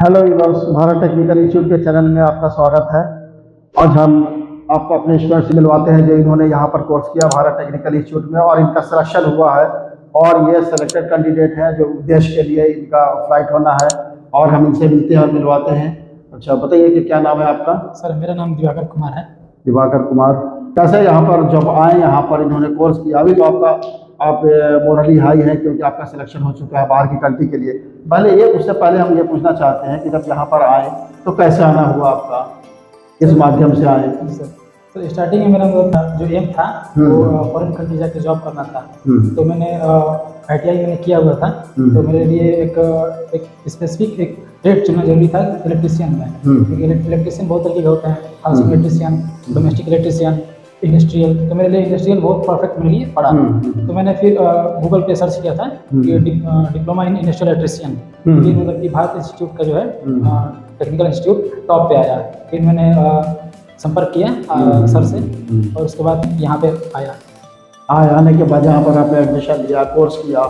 Hello yours, Bharat technical institute के channel में आपका स्वागत है। आज हम आपको अपने स्टूडेंट से मिलवाते हैं जो इन्होंने यहाँ पर कोर्स किया भारत टेक्निकल इंस्टीट्यूट में और इनका सिलेक्शन हुआ है और ये सेलेक्टेड कैंडिडेट हैं जो देश के लिए इनका फ्लाइट होना है और हम इनसे मिलते हैं और मिलवाते हैं। अच्छा बताइए कि क्या नाम है आपका? सर मेरा नाम दिवाकर कुमार है। दिवाकर कुमार, कैसे यहाँ पर जब आए, यहाँ पर इन्होंने कोर्स किया, अभी तो आप मोरली हाई है क्योंकि आपका सिलेक्शन हो चुका है बाहर की कंट्री के लिए। पहले ये उससे पहले हम ये पूछना चाहते हैं कि जब यहाँ पर आए तो कैसे आना हुआ आपका, किस माध्यम से आए? सर स्टार्टिंग में मेरा जो एम था वो फॉरेन कंट्री जाके जॉब करना था। तो मैंने ITI मैंने किया हुआ था। तो मेरे लिए एक स्पेसिफिक एक ट्रेड चुनना जरूरी था इलेक्ट्रिशियन में, क्योंकि इलेक्ट्रिशियन बहुत तरीके के होते हैं, housing electrician, domestic electrician, industrial. तो मेरे लिए इंडस्ट्रियल बहुत परफेक्ट मेरे लिए पड़ा। तो मैंने फिर गूगल पे सर्च किया था कि डिप्लोमा इन इंडस्ट्रियल इलेक्ट्रिशियन, मतलब कि भारत इंस्टीट्यूट का जो है टेक्निकल इंस्टीट्यूट टॉप पे आया। फिर मैंने संपर्क किया सर से और उसके बाद यहाँ पे आया। आने के बाद यहाँ पर आपने एडमिशन लिया, कोर्स किया।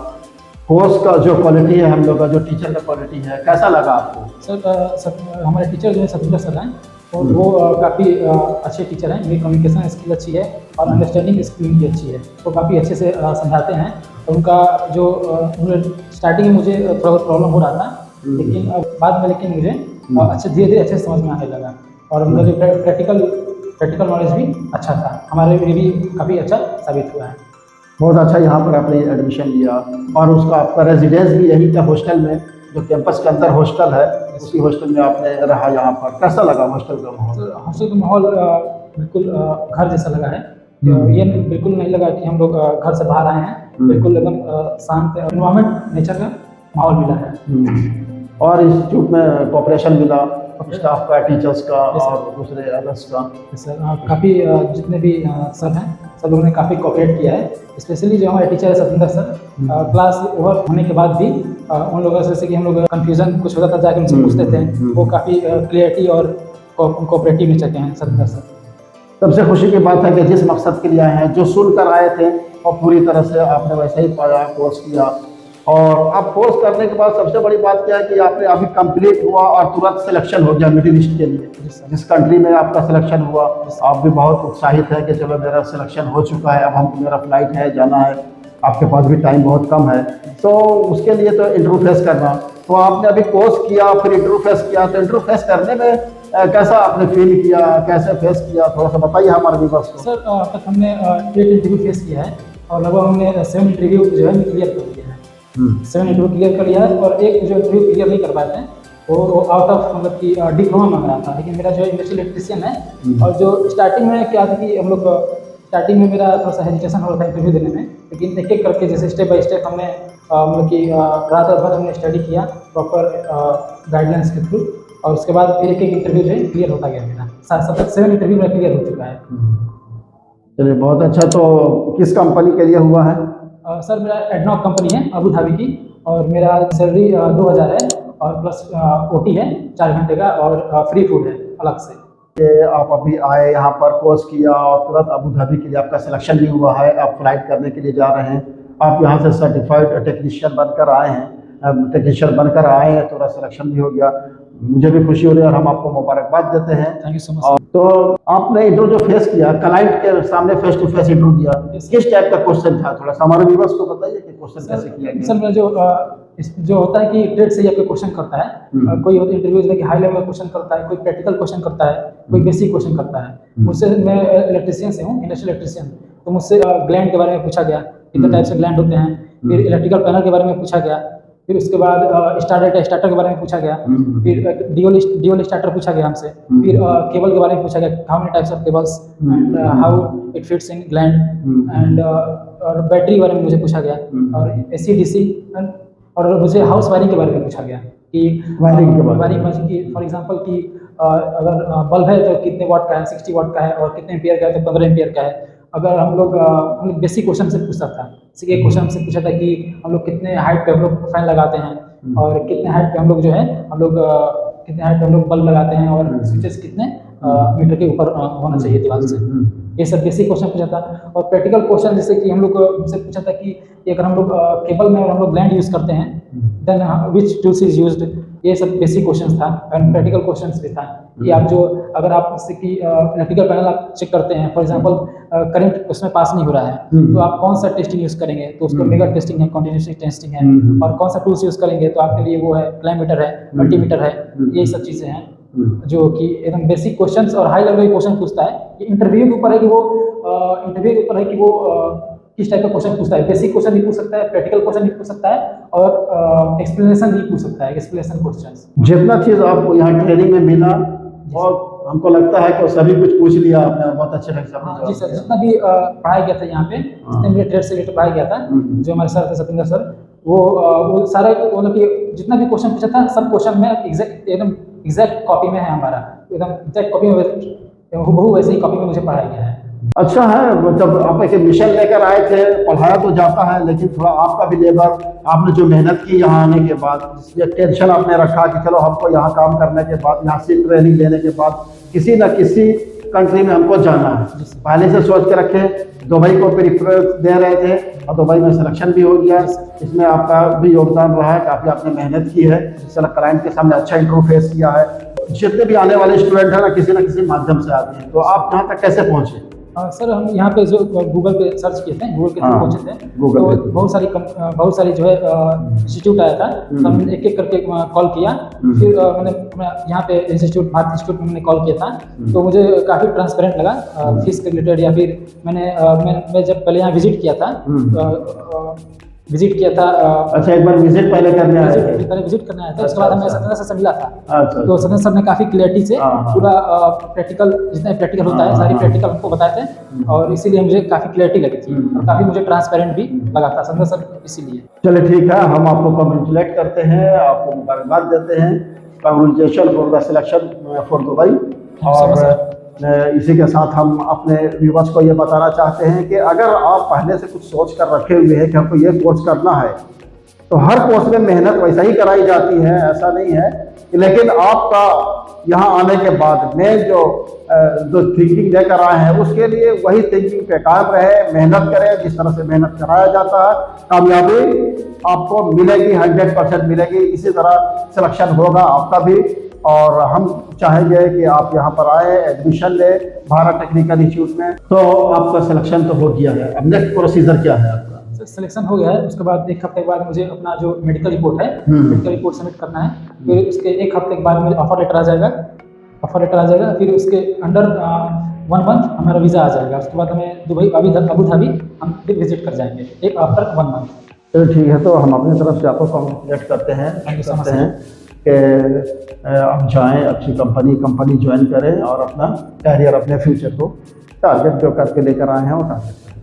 कोर्स का जो क्वालिटी है, हम लोग का जो टीचर का क्वालिटी है, कैसा लगा आपको? सर हमारे टीचर जो है सतविंदर सर हैं और वो काफ़ी अच्छे टीचर हैं। मेरी कम्युनिकेशन स्किल अच्छी है और अंडरस्टैंडिंग स्किल भी अच्छी है। वो काफ़ी अच्छे से समझाते हैं। और उनका जो स्टार्टिंग में मुझे थोड़ा बहुत प्रॉब्लम हो रहा था, लेकिन बाद में मुझे धीरे धीरे अच्छे समझ में आने लगा। और उनका जो प्रैक्टिकल नॉलेज भी अच्छा था, हमारे लिए भी काफ़ी अच्छा साबित हुआ है। बहुत अच्छा। यहाँ पर आपने एडमिशन लिया और उसका आपका रेजिडेंस भी यही था हॉस्टल में, जो कैंपस के अंदर हॉस्टल है उसी हॉस्टल में आपने रहा। यहाँ पर कैसा लगा हॉस्टल का माहौल? हॉस्टल का माहौल बिल्कुल घर जैसा लगा है। ये बिल्कुल नहीं लगा कि हम लोग घर से बाहर आए हैं। बिल्कुल एकदम शांत एनवायरनमेंट, नेचर का माहौल मिला है। और इंस्टीट्यूट में कोऑपरेशन मिला स्टाफ का, टीचर्स का और दूसरे अदर्स का? सर काफ़ी जितने भी सर हैं सब लोगों ने काफ़ी कोऑपरेट किया है। स्पेशली जो हमारे टीचर है सतविंदर सर, क्लास ओवर होने के बाद भी उन लोगों से, जैसे कि हम लोग कन्फ्यूज़न कुछ होता था जाके उनसे पूछते थे, वो काफ़ी क्लियरिटी और कोऑपरेटिव नेचर के हैं सतविंदर सर। सबसे खुशी की बात है कि जिस मकसद के लिए आए हैं, जो सुनकर आए थे और पूरी तरह से आपने वैसे ही पाया, कोर्स किया। और अब कोर्स करने के बाद सबसे बड़ी बात क्या है कि आपने अभी कंप्लीट हुआ और तुरंत सिलेक्शन हो गया मिडिल ईस्ट के लिए। जिस कंट्री में आपका सिलेक्शन हुआ आप भी बहुत उत्साहित है कि चलो मेरा सिलेक्शन हो चुका है, अब मेरा फ्लाइट है, जाना है। आपके पास भी टाइम बहुत कम है, तो उसके लिए तो इंटरव्यू फेस करना। तो आपने अभी कोर्स किया, फिर इंटरव्यू फेस किया, तो इंटरव्यू फेस करने में कैसा आपने फील किया, कैसे फेस किया, थोड़ा सा बताइए हमारे व्यूअर्स को। सर अब तक हमने 8 इंटरव्यू फेस किया है और लगभग हमने 7 इंटरव्यू जो है क्लियर कर लिया है। 7 इंटरव्यू क्लियर कर लिया है और एक जो इंटरव्यू क्लियर नहीं कर पाए थे वो आउट ऑफ मतलब कि डिप्लोमा मांग रहा था। लेकिन मेरा जो इंडस्ट्रियल इलेक्ट्रिशियन है, और जो स्टार्टिंग में क्या था कि हम लोग स्टार्टिंग में मेरा थोड़ा सा हेजिटेशन हो रहा था इंटरव्यू देने में, लेकिन एक एक करके जैसे स्टेप बाय स्टेप हमने मतलब कि रात भर हमने स्टडी किया प्रॉपर गाइडलाइंस के थ्रू, और उसके बाद फिर एक एक इंटरव्यू जो है क्लियर होता गया। मेरा 7 इंटरव्यू मेरा क्लियर हो चुका है। चलिए बहुत अच्छा। तो किस कंपनी के लिए हुआ है? सर मेरा एडनॉक कंपनी है अबू धाबी की, और मेरा सैलरी 2000 है और प्लस OT है 4 घंटे का और फ्री फूड है अलग से। कि आप अभी आए, यहाँ पर कोर्स किया और तुरंत अबू धाबी के लिए आपका सिलेक्शन भी हुआ है, आप फ्लाइट करने के लिए जा रहे हैं। आप यहाँ से सर्टिफाइड टेक्नीशियन बनकर आए हैं, थोड़ा सिलेक्शन भी हो गया। मुझे भी खुशी हो रही है और हम आपको मुबारकबाद देते हैं। Thank you so much. तो आपने इंटरव्यू जो फेस किया, क्लाइंट के सामने फेस टू फेस इंटरव्यू दिया, किस टाइप का क्वेश्चन था? थोड़ा सा हमारे व्यूअर्स को बताइए कि क्वेश्चन कैसे किया गया। सर मेरा जो होता है कि ट्रेड से ही आपके क्वेश्चन करता है। कोई इंटरव्यूज में कि हाई लेवल का क्वेश्चन करता है, कोई प्रैक्टिकल क्वेश्चन करता है, कोई बेसिक क्वेश्चन करता है। मुझसे, मैं इलेक्ट्रिशियन से हूँ, इंडस्ट्रियल इलेक्ट्रिशियन, तो मुझसे ग्लैंड के बारे में पूछा गया, कितने टाइप से ग्लैंड होते हैं। फिर इलेक्ट्रिकल पैनल के बारे में पूछा गया। फिर उसके बाद स्टार्टर के बारे में पूछा गया। फिर ड्यूल स्टार्टर पूछा गया हमसे। फिर केबल के बारे में पूछा गया, how many types of cables and how it fits in gland and, और बैटरी के बारे में मुझे पूछा गया, और AC DC, और मुझे हाउस वायरिंग के बारे में पूछा गया कि वायरिंग की फॉर एग्जांपल कि अगर बल्ब है तो कितने वाट का है, 60 वाट का है, और कितने एम्पियर का है तो 15 एम्पियर का है। अगर हम लोग बेसिक क्वेश्चन से पूछता था, जैसे एक क्वेश्चन से पूछा था कि हम लोग कितने हाइट पे हम लोग फैन लगाते हैं, और कितने हाइट पे हम लोग जो है कितने हाइट पे हम लोग बल्ब लगाते हैं, और स्विचेस कितने मीटर के ऊपर होना चाहिए दीवार से। ये सब बेसिक क्वेश्चन पूछा था। और प्रैक्टिकल क्वेश्चन जैसे कि हम लोग से पूछा था कि अगर हम लोग केबल में हम लोग ग्लैंड यूज़ करते हैं, then which tools is used, ये सब बेसिक क्वेश्चंस था एंड प्रैक्टिकल क्वेश्चंस भी था कि आप जो अगर आप जैसे कि इलेक्ट्रिकल पैनल आप चेक करते हैं, फॉर एग्जांपल करंट उसमें पास नहीं हो रहा है तो आप कौन सा टेस्टिंग यूज़ करेंगे, तो उसको मेगा टेस्टिंग है, कंटिन्यूस टेस्टिंग है, और कौन सा टूल्स यूज़ करेंगे तो आपके लिए वो है क्लाइमीटर है, मल्टीमीटर है, यही सब चीज़ें हैं जो कि एकदम बेसिक क्वेश्चंस और हाई लेवल के क्वेश्चन पूछता है। ये इंटरव्यू के ऊपर है कि वो किस टाइप का क्वेश्चन पूछता है। बेसिक क्वेश्चन भी पूछ सकता है, प्रैक्टिकल क्वेश्चन भी पूछ सकता है, और एक्सप्लेनेशन भी पूछ सकता है, एक्सप्लेनेशन क्वेश्चंस। जितना चीज़ आपको यहाँ ट्रेनिंग में मिला और हमको लगता है कि वो सभी कुछ पूछ लिया आपने, बहुत अच्छे ढंग से आपने जी जवाब सर, दिया। जितना भी पढ़ाया गया था यहाँ पे, जितने मेरे ट्रेड से रिलेटेड पढ़ाया गया था, जो हमारे सर थे सत्येंद्र सर, वो सारे मतलब कि जितना भी क्वेश्चन पूछा था सब क्वेश्चन में एकदम एग्जैक्ट कॉपी में है हमारा, एकदम एग्जैक्ट कॉपी में हूबहू वैसे ही कॉपी में मुझे पढ़ाया गया है। अच्छा है, जब आप एक मिशन लेकर आए थे, पढ़ाया तो जाता है लेकिन थोड़ा आपका भी लेबर, आपने जो मेहनत की यहाँ आने के बाद, ये टेंशन आपने रखा कि चलो हमको यहाँ काम करने के बाद, यहाँ से ट्रेनिंग लेने के बाद किसी न किसी कंट्री में हमको जाना है, पहले से सोच के रखे, दुबई को प्रेफरेंस दे रहे थे और दुबई में सिलेक्शन भी हो गया। इसमें आपका भी योगदान रहा है, काफ़ी आपने मेहनत की है, क्लाइंट के सामने अच्छा इंटरव्यू फेस किया है। जितने भी आने वाले स्टूडेंट हैं ना, किसी न किसी माध्यम से आते हैं, तो आप यहाँ तक कैसे पहुँचे? सर हम यहाँ पे जो गूगल पे सर्च किए थे, गूगल के थ्रू पहुंचे थे, तो बहुत सारी जो है इंस्टीट्यूट आया था, तो हमने एक एक करके कॉल किया, फिर मैंने यहाँ पे इंस्टीट्यूट, भारत इंस्टीट्यूट में मैंने कॉल किया था, तो मुझे काफ़ी ट्रांसपेरेंट लगा फीस के रिलेटेड, या फिर मैं जब पहले यहाँ विजिट किया था, अच्छा, एक बार विजिट पहले करने आए थे? पहले विजिट करने आया था, उसके बाद हमें सत्येंद्र सर से मिला था। अच्छा, तो सत्येंद्र सर ने काफ़ी क्लियरिटी से पूरा प्रैक्टिकल, जितना प्रैक्टिकल होता है सारी प्रैक्टिकल हमको बताए थे, और इसीलिए मुझे काफ़ी क्लियरिटी लगी थी और काफ़ी मुझे ट्रांसपेरेंट भी लगा था सत्येंद्र सर, इसीलिए। चलिए ठीक है, हम आपको कॉन्ग्रेचुलेट करते हैं, आपको मुबारकबाद देते हैं, congratulation for the selection for Dubai. और इसी के साथ हम अपने व्यूअर्स को ये बताना चाहते हैं कि अगर आप पहले से कुछ सोच कर रखे हुए हैं कि हमको ये कोर्स करना है, तो हर कोर्स में मेहनत वैसा ही कराई जाती है, ऐसा नहीं है। लेकिन आपका यहाँ आने के बाद में जो थिंकिंग लेकर आए हैं, उसके लिए वही थिंकिंग पे काम रहे, मेहनत करें, जिस तरह से मेहनत कराया जाता है, कामयाबी आपको मिलेगी, 100% मिलेगी। इसी तरह सिलेक्शन होगा आपका भी, और हम चाहेंगे कि आप यहाँ पर आए, एडमिशन ले भारत टेक्निकल इंस्टीट्यूट में। तो आपका सिलेक्शन तो हो गया है, अब नेक्स्ट प्रोसीजर क्या है आपका? सिलेक्शन हो गया है, उसके बाद एक हफ्ते के बाद मुझे अपना जो मेडिकल रिपोर्ट है, मेडिकल रिपोर्ट सबमिट करना है, फिर उसके एक हफ्ते के बाद मुझे ऑफर लेटर आ जाएगा, फिर उसके अंडर 1 मंथ हमारा वीज़ा आ जाएगा, उसके बाद हमें दुबई, अबू धाबी हम फिर विजिट कर जाएंगे, एक आफ्टर 1 मंथ। चलो ठीक है, तो हम अपनी तरफ से आपको कॉन्ग्रेचुलेट करते हैं कि आप जाएँ, अच्छी कंपनी ज्वाइन करें और अपना कैरियर, अपने फ्यूचर को टारगेट जो करके लेकर आए हैं वो टारगेट करें।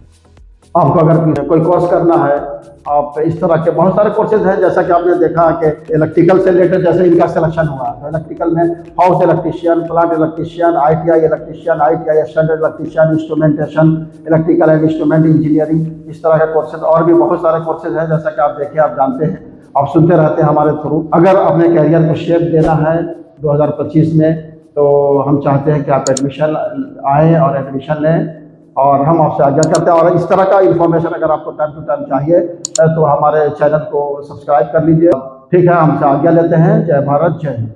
आपको अगर कोई कोर्स करना है, आप इस तरह के बहुत सारे कोर्सेज हैं, जैसा कि आपने देखा कि इलेक्ट्रिकल से रिलेटेड जैसे इनका सिलेक्शन हुआ, तो इलेक्ट्रिकल में house electrician, plant electrician, ITI electrician, ITI standard electrician, instrumentation, electrical and instrument engineering, इस तरह के कोर्सेज और भी बहुत सारे कोर्सेज हैं, जैसा कि आप देखिए, आप जानते हैं, आप सुनते रहते हैं हमारे थ्रू। अगर अपने कैरियर को शेप देना है 2025 में, तो हम चाहते हैं कि आप एडमिशन आएँ और एडमिशन लें, और हम आपसे आज्ञा करते हैं। और इस तरह का इन्फॉर्मेशन अगर आपको टाइम टू टाइम चाहिए तो हमारे चैनल को सब्सक्राइब कर लीजिए। ठीक है, हमसे आज्ञा लेते हैं। जय भारत, जय हिंद।